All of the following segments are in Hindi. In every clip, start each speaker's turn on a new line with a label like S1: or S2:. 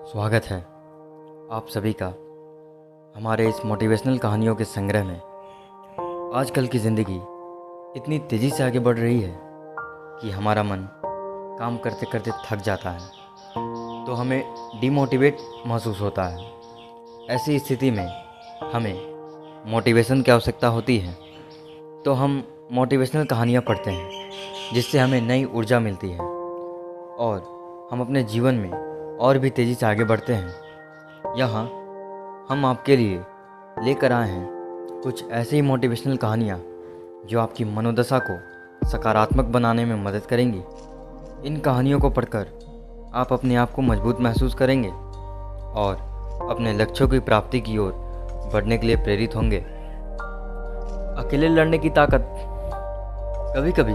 S1: स्वागत है आप सभी का हमारे इस मोटिवेशनल कहानियों के संग्रह में। आजकल की ज़िंदगी इतनी तेज़ी से आगे बढ़ रही है कि हमारा मन काम करते करते थक जाता है, तो हमें डिमोटिवेट महसूस होता है। ऐसी स्थिति में हमें मोटिवेशन की आवश्यकता होती है, तो हम मोटिवेशनल कहानियाँ पढ़ते हैं, जिससे हमें नई ऊर्जा मिलती है और हम अपने जीवन में और भी तेज़ी से आगे बढ़ते हैं। यहाँ हम आपके लिए लेकर आए हैं कुछ ऐसी ही मोटिवेशनल कहानियाँ जो आपकी मनोदशा को सकारात्मक बनाने में मदद करेंगी। इन कहानियों को पढ़कर आप अपने आप को मजबूत महसूस करेंगे और अपने लक्ष्यों की प्राप्ति की ओर बढ़ने के लिए प्रेरित होंगे। अकेले लड़ने की ताकत। कभी कभी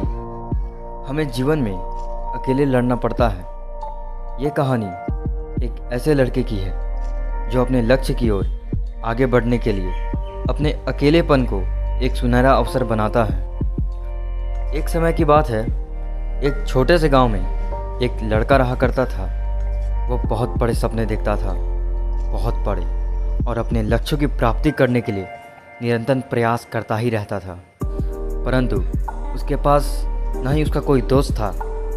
S1: हमें जीवन में अकेले लड़ना पड़ता है। ये कहानी एक ऐसे लड़के की है जो अपने लक्ष्य की ओर आगे बढ़ने के लिए अपने अकेलेपन को एक सुनहरा अवसर बनाता है। एक समय की बात है, एक छोटे से गांव में एक लड़का रहा करता था। वो बहुत बड़े सपने देखता था, बहुत बड़े, और अपने लक्ष्यों की प्राप्ति करने के लिए निरंतर प्रयास करता ही रहता था। परंतु उसके पास न ही उसका कोई दोस्त था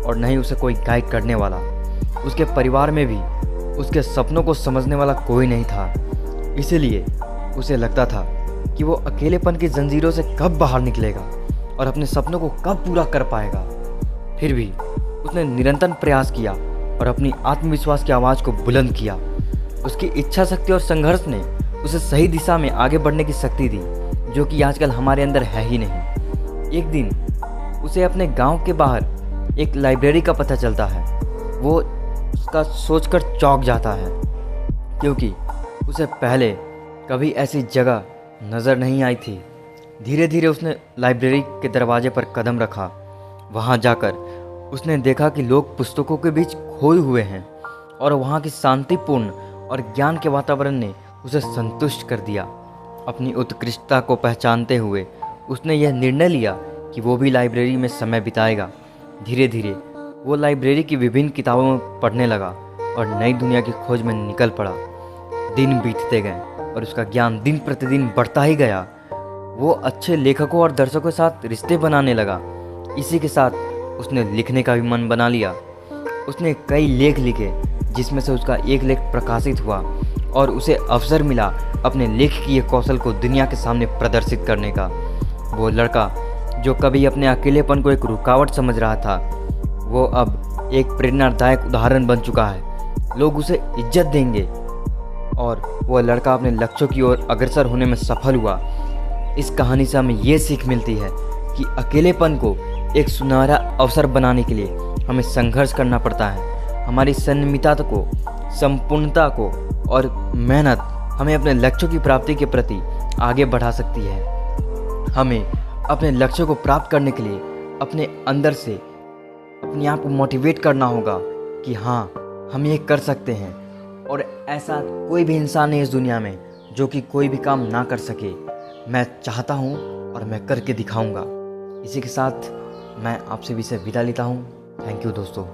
S1: और न ही उसे कोई गाइड करने वाला। उसके परिवार में भी उसके सपनों को समझने वाला कोई नहीं था। इसीलिए उसे लगता था कि वो अकेलेपन की जंजीरों से कब बाहर निकलेगा और अपने सपनों को कब पूरा कर पाएगा। फिर भी उसने निरंतर प्रयास किया और अपनी आत्मविश्वास की आवाज़ को बुलंद किया। उसकी इच्छा शक्ति और संघर्ष ने उसे सही दिशा में आगे बढ़ने की शक्ति दी, जो कि आजकल हमारे अंदर है ही नहीं। एक दिन उसे अपने गांव के बाहर एक लाइब्रेरी का पता चलता है। वो उसका सोचकर चौंक जाता है, क्योंकि उसे पहले कभी ऐसी जगह नज़र नहीं आई थी। धीरे धीरे उसने लाइब्रेरी के दरवाजे पर कदम रखा। वहाँ जाकर उसने देखा कि लोग पुस्तकों के बीच खोए हुए हैं और वहाँ की शांतिपूर्ण और ज्ञान के वातावरण ने उसे संतुष्ट कर दिया। अपनी उत्कृष्टता को पहचानते हुए उसने यह निर्णय लिया कि वो भी लाइब्रेरी में समय बिताएगा। धीरे धीरे वो लाइब्रेरी की विभिन्न किताबों में पढ़ने लगा और नई दुनिया की खोज में निकल पड़ा। दिन बीतते गए और उसका ज्ञान दिन प्रतिदिन बढ़ता ही गया। वो अच्छे लेखकों और दर्शकों के साथ रिश्ते बनाने लगा। इसी के साथ उसने लिखने का भी मन बना लिया। उसने कई लेख लिखे, जिसमें से उसका एक लेख प्रकाशित हुआ और उसे अवसर मिला अपने लेखकीय कौशल को दुनिया के सामने प्रदर्शित करने का। वो लड़का जो कभी अपने अकेलेपन को एक रुकावट समझ रहा था, वो अब एक प्रेरणादायक उदाहरण बन चुका है। लोग उसे इज्जत देंगे और वह लड़का अपने लक्ष्यों की ओर अग्रसर होने में सफल हुआ। इस कहानी से हमें ये सीख मिलती है कि अकेलेपन को एक सुनहरा अवसर बनाने के लिए हमें संघर्ष करना पड़ता है। हमारी संयमिता को, संपूर्णता को और मेहनत हमें अपने लक्ष्यों की प्राप्ति के प्रति आगे बढ़ा सकती है। हमें अपने लक्ष्यों को प्राप्त करने के लिए अपने अंदर से अपने आप को मोटिवेट करना होगा कि हाँ, हम ये कर सकते हैं। और ऐसा कोई भी इंसान नहीं इस दुनिया में जो कि कोई भी काम ना कर सके। मैं चाहता हूँ और मैं करके दिखाऊंगा। इसी के साथ मैं आपसे भी से विदा लेता हूँ। थैंक यू दोस्तों।